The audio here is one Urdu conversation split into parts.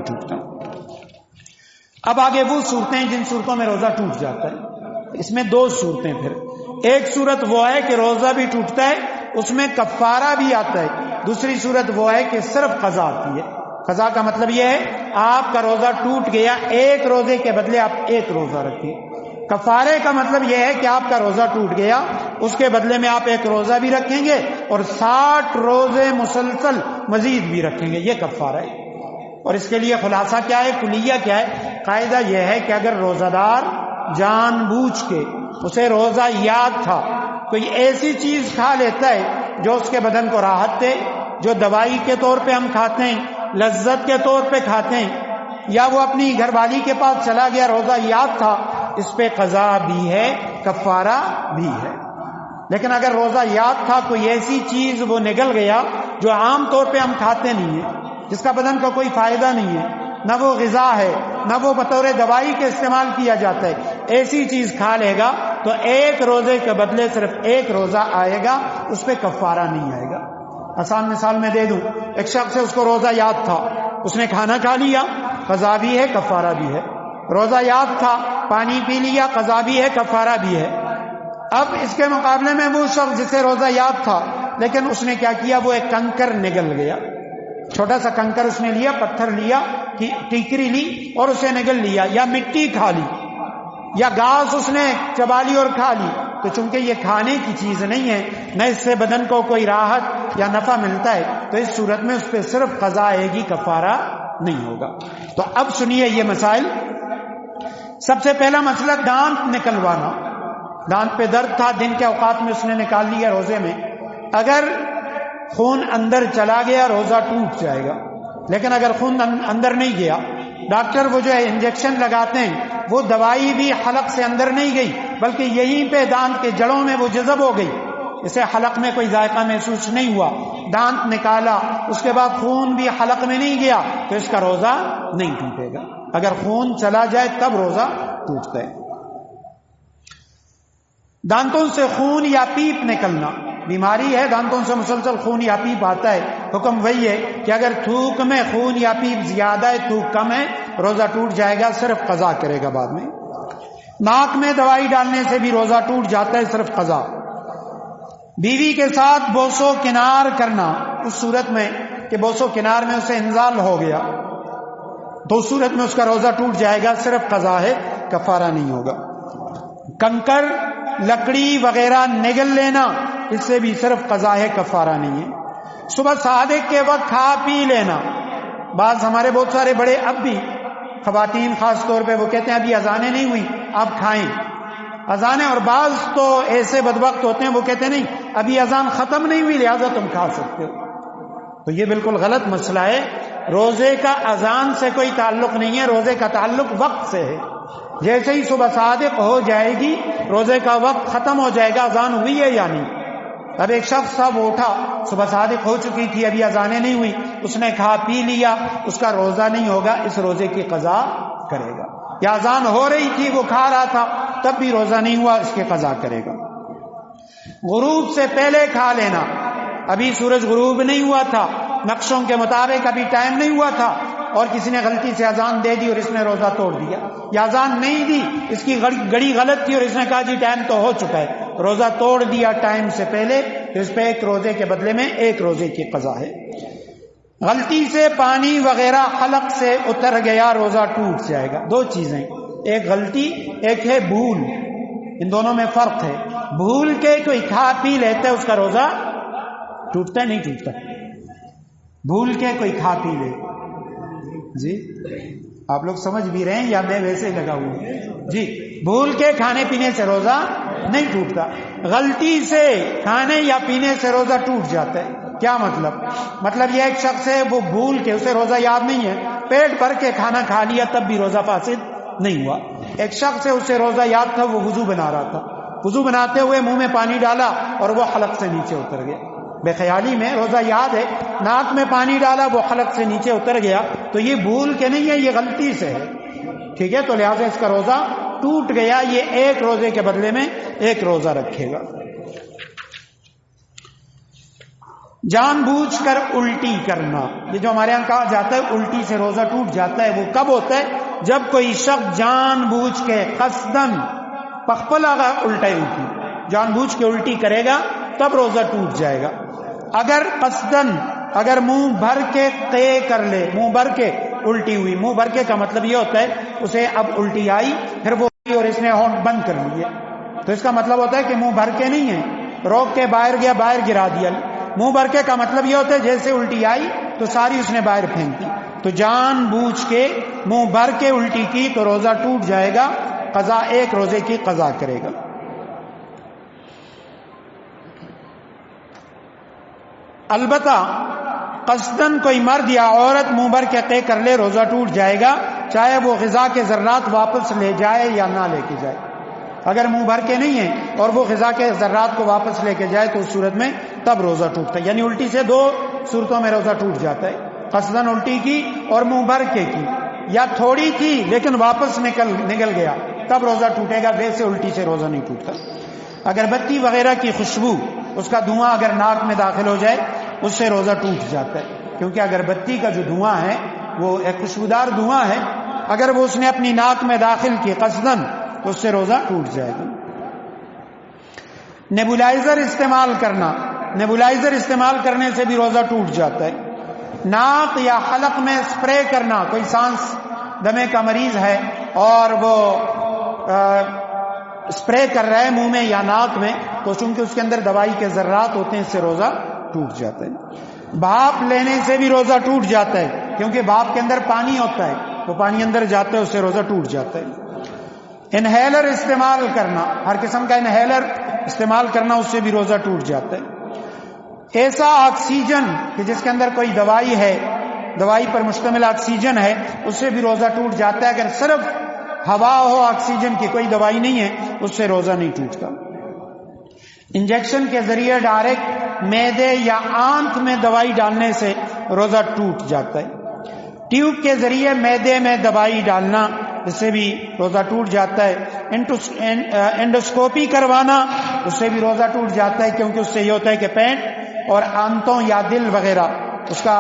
ٹوٹتا. اب آگے وہ صورتیں جن صورتوں میں روزہ ٹوٹ جاتا ہے. اس میں دو صورتیں پھر. ایک صورت وہ ہے کہ روزہ بھی ٹوٹتا ہے, اس میں کفارہ بھی آتا ہے. دوسری صورت وہ ہے کہ صرف قضا آتی ہے. قضا کا مطلب یہ ہے آپ کا روزہ ٹوٹ گیا, ایک روزے کے بدلے آپ ایک روزہ رکھیں. کفارے کا مطلب یہ ہے کہ آپ کا روزہ ٹوٹ گیا, اس کے بدلے میں آپ ایک روزہ بھی رکھیں گے اور 60 روزے مسلسل مزید بھی رکھیں گے. یہ کفارہ ہے. اور اس کے لیے خلاصہ کیا ہے, کلیہ کیا ہے؟ قاعدہ یہ ہے کہ اگر روزہ دار جان بوجھ کے, اسے روزہ یاد تھا, کوئی ایسی چیز کھا لیتا ہے جو اس کے بدن کو راحت دے, جو دوائی کے طور پہ ہم کھاتے ہیں, لذت کے طور پہ کھاتے ہیں, یا وہ اپنی گھر والی کے پاس چلا گیا, روزہ یاد تھا, اس پہ قضا بھی ہے, کفارہ بھی ہے. لیکن اگر روزہ یاد تھا, کوئی ایسی چیز وہ نگل گیا جو عام طور پہ ہم کھاتے نہیں ہیں, جس کا بدن کا کوئی فائدہ نہیں ہے, نہ وہ غذا ہے, نہ وہ بطور دوائی کے استعمال کیا جاتا ہے, ایسی چیز کھا لے گا تو ایک روزے کے بدلے صرف ایک روزہ آئے گا, اس پہ کفارہ نہیں آئے گا. آسان مثال میں دے دوں, ایک شخص ہے, اس کو روزہ یاد تھا, اس نے کھانا کھا لیا, قضا بھی ہے کفارہ بھی ہے. روزہ یاد تھا, پانی پی لیا, قضا بھی ہے کفارہ بھی ہے. اب اس کے مقابلے میں وہ شخص جسے روزہ یاد تھا لیکن اس نے کیا کیا, وہ ایک کنکر نگل گیا, چھوٹا سا کنکر اس نے لیا, پتھر لیا, ٹیکری لی اور اسے نگل لیا, یا مٹی کھا لی, یا گھاس اس نے چبا لی اور کھا لی, تو چونکہ یہ کھانے کی چیز نہیں ہے, نہ اس سے بدن کو کوئی راحت یا نفع ملتا ہے, تو اس صورت میں اس پہ صرف قضا آئے گی, کفارہ نہیں ہوگا. تو اب سنیے یہ مسائل. سب سے پہلا مسئلہ دانت نکلوانا. دانت پہ درد تھا, دن کے اوقات میں اس نے نکال لیا روزے میں, اگر خون اندر چلا گیا روزہ ٹوٹ جائے گا. لیکن اگر خون اندر نہیں گیا, ڈاکٹر وہ جو ہے انجیکشن لگاتے ہیں, وہ دوائی بھی حلق سے اندر نہیں گئی بلکہ یہیں پہ دانت کے جڑوں میں وہ جذب ہو گئی, اسے حلق میں کوئی ذائقہ محسوس نہیں ہوا, دانت نکالا, اس کے بعد خون بھی حلق میں نہیں گیا, تو اس کا روزہ نہیں ٹوٹے گا. اگر خون چلا جائے تب روزہ ٹوٹتا ہے. دانتوں سے خون یا پیپ نکلنا, بیماری ہے, دانتوں سے مسلسل خون یا پیپ آتا ہے, حکم وہی ہے کہ اگر تھوک میں خون یا پیپ زیادہ ہے, تھوک کم ہے, روزہ ٹوٹ جائے گا, صرف قضا کرے گا بعد میں. ناک میں دوائی ڈالنے سے بھی روزہ ٹوٹ جاتا ہے, صرف قضا. بیوی کے ساتھ بوس و کنار کرنا, اس صورت میں کہ بوس و کنار میں اسے انزال ہو گیا, تو اس صورت میں اس کا روزہ ٹوٹ جائے گا, صرف قضا ہے, کفارہ نہیں ہوگا. کنکر, لکڑی وغیرہ نگل لینا, اس سے بھی صرف قضا ہے, کفارہ نہیں ہے. صبح صادق کے وقت کھا پی لینا, بعض ہمارے بہت سارے بڑے اب بھی, خواتین خاص طور پہ, وہ کہتے ہیں ابھی اذانیں نہیں ہوئی آپ کھائیں اذانیں, اور بعض تو ایسے بدبخت ہوتے ہیں وہ کہتے ہیں نہیں ابھی اذان ختم نہیں ہوئی لہذا تم کھا سکتے ہو. تو یہ بالکل غلط مسئلہ ہے. روزے کا اذان سے کوئی تعلق نہیں ہے, روزے کا تعلق وقت سے ہے. جیسے ہی صبح صادق ہو جائے گی, روزے کا وقت ختم ہو جائے گا, اذان ہوئی ہے یا نہیں. اب ایک شخص تھا, وہ اٹھا, صبح صادق ہو چکی تھی, ابھی اذانیں نہیں ہوئی, اس نے کھا پی لیا, اس کا روزہ نہیں ہوگا, اس روزے کی قضا کرے گا. یا اذان ہو رہی تھی, وہ کھا رہا تھا, تب بھی روزہ نہیں ہوا, اس کی قضا کرے گا. غروب سے پہلے کھا لینا, ابھی سورج غروب نہیں ہوا تھا, نقشوں کے مطابق ابھی ٹائم نہیں ہوا تھا, اور کسی نے غلطی سے اذان دے دی اور اس نے روزہ توڑ دیا, یا اذان نہیں دی, اس کی گھڑی غلط تھی اور اس نے کہا جی ٹائم تو ہو چکا ہے, روزہ توڑ دیا ٹائم سے پہلے, تو اس پہ ایک روزے کے بدلے میں ایک روزے کی قضا ہے. غلطی سے پانی وغیرہ حلق سے اتر گیا, روزہ ٹوٹ جائے گا. دو چیزیں, ایک غلطی, ایک ہے بھول, ان دونوں میں فرق ہے. بھول کے کوئی کھا پی لیتا ہے, اس کا روزہ ٹوٹتا ہے نہیں ٹوٹتا؟ بھول کے کوئی کھا پی لے, جی آپ لوگ سمجھ بھی رہے ہیں یا میں ویسے لگا ہوں؟ جی, بھول کے کھانے پینے سے روزہ نہیں ٹوٹتا, غلطی سے کھانے یا پینے سے روزہ ٹوٹ جاتا ہے. کیا مطلب؟ مطلب یہ ایک شخص ہے, وہ بھول کے, اسے روزہ یاد نہیں ہے, پیٹ بھر کے کھانا کھا لیا, تب بھی روزہ فاسد نہیں ہوا. ایک شخص ہے, اسے روزہ یاد تھا, وہ وضو بنا رہا تھا, وضو بناتے ہوئے منہ میں پانی ڈالا اور وہ حلق سے نیچے اتر گیا, بے خیالی میں, روزہ یاد ہے, ناک میں پانی ڈالا, وہ حلق سے نیچے اتر گیا, تو یہ بھول کے نہیں ہے, یہ غلطی سے ہے, ٹھیک ہے, تو لہٰذا اس کا روزہ ٹوٹ گیا, یہ ایک روزے کے بدلے میں ایک روزہ رکھے گا. جان بوجھ کر الٹی کرنا، یہ جو ہمارے یہاں کہا جاتا ہے الٹی سے روزہ ٹوٹ جاتا ہے، وہ کب ہوتا ہے؟ جب کوئی شخص جان بوجھ کے قصدن پخپلا الٹے الٹی جان بوجھ کے الٹی کرے گا تب روزہ ٹوٹ جائے گا۔ اگر قصدن اگر منہ بھر کے قے کر لے، منہ بھر کے الٹی ہوئی، منہ بھر کے کا مطلب یہ ہوتا ہے اسے اب الٹی آئی پھر وہ اور اس نے ہونٹ بند کر لیے، تو اس کا مطلب ہوتا ہے کہ منہ بھر کے نہیں ہے، روک کے باہر گیا باہر گرا دیا۔ منہ بھر کے کا مطلب یہ ہوتا ہے جیسے الٹی آئی تو ساری اس نے باہر پھینک دی، تو جان بوجھ کے منہ بھر کے الٹی کی تو روزہ ٹوٹ جائے گا، قضا ایک روزے کی قضا کرے گا۔ البتہ قصدن کوئی مرد یا عورت منہ بھر کے قے کر لے روزہ ٹوٹ جائے گا، چاہے وہ غذا کے ذرات واپس لے جائے یا نہ لے کے جائے۔ اگر منہ بھر کے نہیں ہے اور وہ غذا کے ذرات کو واپس لے کے جائے تو اس صورت میں تب روزہ ٹوٹتا ہے، یعنی الٹی سے دو صورتوں میں روزہ ٹوٹ جاتا ہے، قصدن الٹی کی اور منہ بھر کے کی، یا تھوڑی کی لیکن واپس نکل گیا تب روزہ ٹوٹے گا، ویسے الٹی سے روزہ نہیں ٹوٹتا۔ اگربتی وغیرہ کی خوشبو، اس کا دھواں اگر ناک میں داخل ہو جائے اس سے روزہ ٹوٹ جاتا ہے، کیونکہ اگربتی کا جو دھواں ہے وہ ایک خوشبودار دھواں ہے، اگر وہ اس نے اپنی ناک میں داخل کی قصدن تو اس سے روزہ ٹوٹ جائے گا۔ نیبولائزر استعمال کرنا، نیبولائزر استعمال کرنے سے بھی روزہ ٹوٹ جاتا ہے۔ ناک یا حلق میں اسپرے کرنا، کوئی سانس دمے کا مریض ہے اور وہ اسپرے کر رہا ہے منہ میں یا ناک میں تو چونکہ اس کے اندر دوائی کے ذرات ہوتے ہیں اس سے روزہ ٹوٹ جاتا ہے۔ بھاپ لینے سے بھی روزہ ٹوٹ جاتا ہے، کیونکہ بھاپ کے اندر پانی ہوتا ہے، وہ پانی اندر جاتا ہے اس سے روزہ ٹوٹ جاتا ہے۔ انہیلر استعمال کرنا، ہر قسم کا انہیلر استعمال کرنا، اس سے بھی روزہ ٹوٹ جاتا ہے۔ ایسا آکسیجن کہ جس کے اندر کوئی دوائی ہے، دوائی پر مشتمل آکسیجن ہے، اس سے بھی روزہ ٹوٹ جاتا ہے، اگر صرف ہوا ہو آکسیجن کی کوئی دوائی نہیں ہے اس سے روزہ نہیں ٹوٹتا۔ انجیکشن کے ذریعے ڈائریکٹ معدے یا آنت میں دوائی ڈالنے سے روزہ ٹوٹ جاتا ہے۔ ٹیوب کے ذریعے معدے میں دوائی ڈالنا، اس سے بھی روزہ ٹوٹ جاتا ہے۔ انڈوسکوپی کروانا، اس سے بھی روزہ ٹوٹ جاتا ہے، کیونکہ اس سے یہ ہوتا ہے کہ پیٹ اور آنتوں یا دل وغیرہ اس کا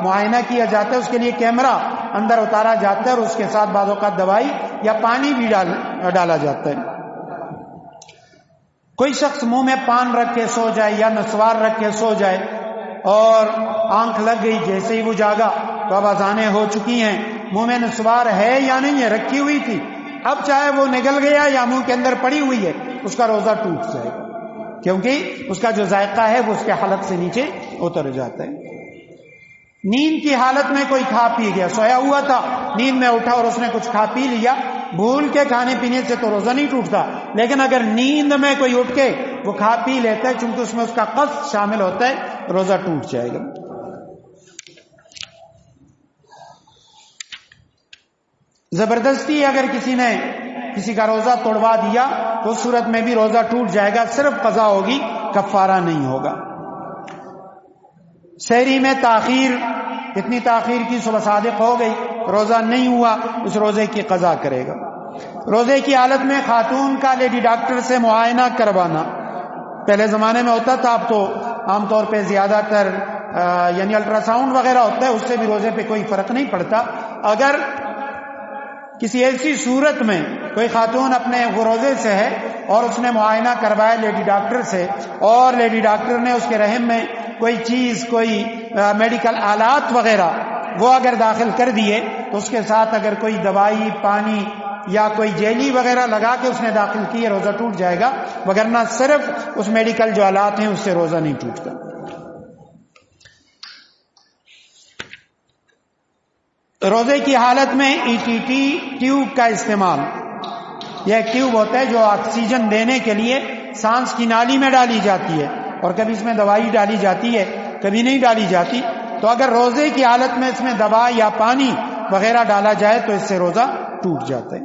معائنہ کیا جاتا ہے، اس کے لیے کیمرہ اندر اتارا جاتا ہے اور اس کے ساتھ بعض اوقات دوائی یا پانی بھی ڈالا جاتا ہے۔ کوئی شخص منہ میں پان رکھ کے سو جائے یا نسوار رکھ کے سو جائے اور آنکھ لگ گئی، جیسے ہی وہ جاگا تو اب اذانیں ہو چکی ہیں، منہ میں نسوار ہے یا نہیں ہے، رکھی ہوئی تھی، اب چاہے وہ نگل گیا یا منہ کے اندر پڑی ہوئی ہے اس کا روزہ ٹوٹ جائے گا، کیونکہ اس کا جو ذائقہ ہے وہ اس کے حلق سے نیچے اتر جاتا ہے۔ نیند کی حالت میں کوئی کھا پی گیا، سویا ہوا تھا، نیند میں اٹھا اور اس نے کچھ کھا پی لیا، بھول کے کھانے پینے سے تو روزہ نہیں ٹوٹتا، لیکن اگر نیند میں کوئی اٹھ کے وہ کھا پی لیتا ہے چونکہ اس میں اس کا قصد شامل ہوتا ہے، روزہ ٹوٹ جائے گا۔ زبردستی اگر کسی نے کسی کا روزہ توڑوا دیا تو اس صورت میں بھی روزہ ٹوٹ جائے گا، صرف قضا ہوگی، کفارہ نہیں ہوگا۔ سحری میں تاخیر، اتنی تاخیر کی صبح صادق ہو گئی، روزہ نہیں ہوا، اس روزے کی قضا کرے گا۔ روزے کی حالت میں خاتون کا لیڈی ڈاکٹر سے معائنہ کروانا، پہلے زمانے میں ہوتا تھا، اب تو عام طور پہ زیادہ تر یعنی الٹرا ساؤنڈ وغیرہ ہوتا ہے، اس سے بھی روزے پہ کوئی فرق نہیں پڑتا۔ اگر کسی ایسی صورت میں کوئی خاتون اپنے روزے سے ہے اور اس نے معائنہ کروایا لیڈی ڈاکٹر سے اور لیڈی ڈاکٹر نے اس کے رحم میں کوئی چیز، کوئی میڈیکل آلات وغیرہ وہ اگر داخل کر دیے تو اس کے ساتھ اگر کوئی دوائی، پانی یا کوئی جیلی وغیرہ لگا کے اس نے داخل کی ہے، روزہ ٹوٹ جائے گا، وگرنہ صرف اس میڈیکل جو آلات ہیں اس سے روزہ نہیں ٹوٹتا۔ روزے کی حالت میں ای ٹی ٹی ٹیوب کا استعمال، یہ ایک ٹیوب ہوتا ہے جو آکسیجن دینے کے لیے سانس کی نالی میں ڈالی جاتی ہے، اور کبھی اس میں دوائی ڈالی جاتی ہے کبھی نہیں ڈالی جاتی، تو اگر روزے کی حالت میں اس میں دوا یا پانی وغیرہ ڈالا جائے تو اس سے روزہ ٹوٹ جاتا ہے۔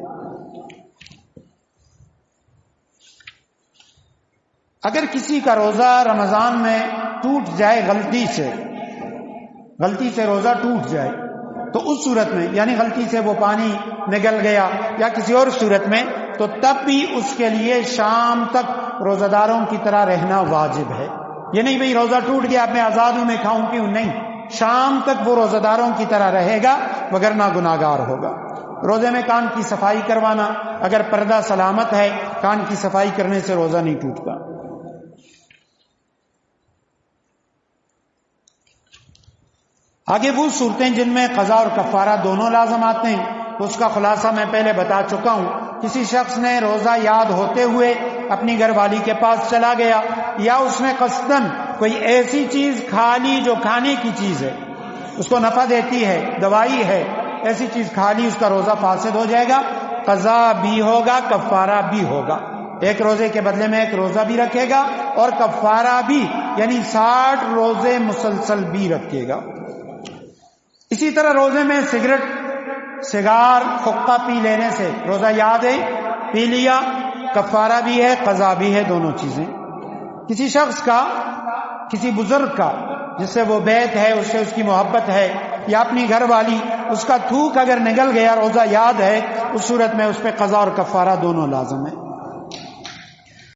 اگر کسی کا روزہ رمضان میں ٹوٹ جائے، غلطی سے روزہ ٹوٹ جائے تو اس صورت میں، یعنی غلطی سے وہ پانی نگل گیا یا کسی اور صورت میں، تو تب بھی اس کے لیے شام تک روزہ داروں کی طرح رہنا واجب ہے، یہ نہیں بھئی روزہ ٹوٹ گیا اب میں آزاد ہوں میں کھاؤں پیوں، نہیں، شام تک وہ روزہ داروں کی طرح رہے گا وگرنہ گناہگار ہوگا۔ روزے میں کان کی صفائی کروانا، اگر پردہ سلامت ہے کان کی صفائی کرنے سے روزہ نہیں ٹوٹتا۔ آگے وہ صورتیں جن میں قضا اور کفارہ دونوں لازم آتے ہیں، اس کا خلاصہ میں پہلے بتا چکا ہوں۔ کسی شخص نے روزہ یاد ہوتے ہوئے اپنی گھر والی کے پاس چلا گیا، یا اس نے قصداً کوئی ایسی چیز کھا لی جو کھانے کی چیز ہے، اس کو نفع دیتی ہے، دوائی ہے، ایسی چیز کھا لی، اس کا روزہ فاسد ہو جائے گا، قضا بھی ہوگا کفارہ بھی ہوگا۔ ایک روزے کے بدلے میں ایک روزہ بھی رکھے گا اور کفارہ بھی، یعنی 60 روزے مسلسل بھی رکھے گا۔ اسی طرح روزے میں سگریٹ، سگار، حقہ پی لینے سے روزہ یاد ہے پی لیا، کفارہ بھی ہے قضا بھی ہے، دونوں چیزیں۔ کسی شخص کا، کسی بزرگ کا جس سے وہ بیعت ہے، اس سے اس کی محبت ہے، یا اپنی گھر والی، اس کا تھوک اگر نگل گیا، روزہ یاد ہے، اس صورت میں اس پہ قضا اور کفارہ دونوں لازم ہے۔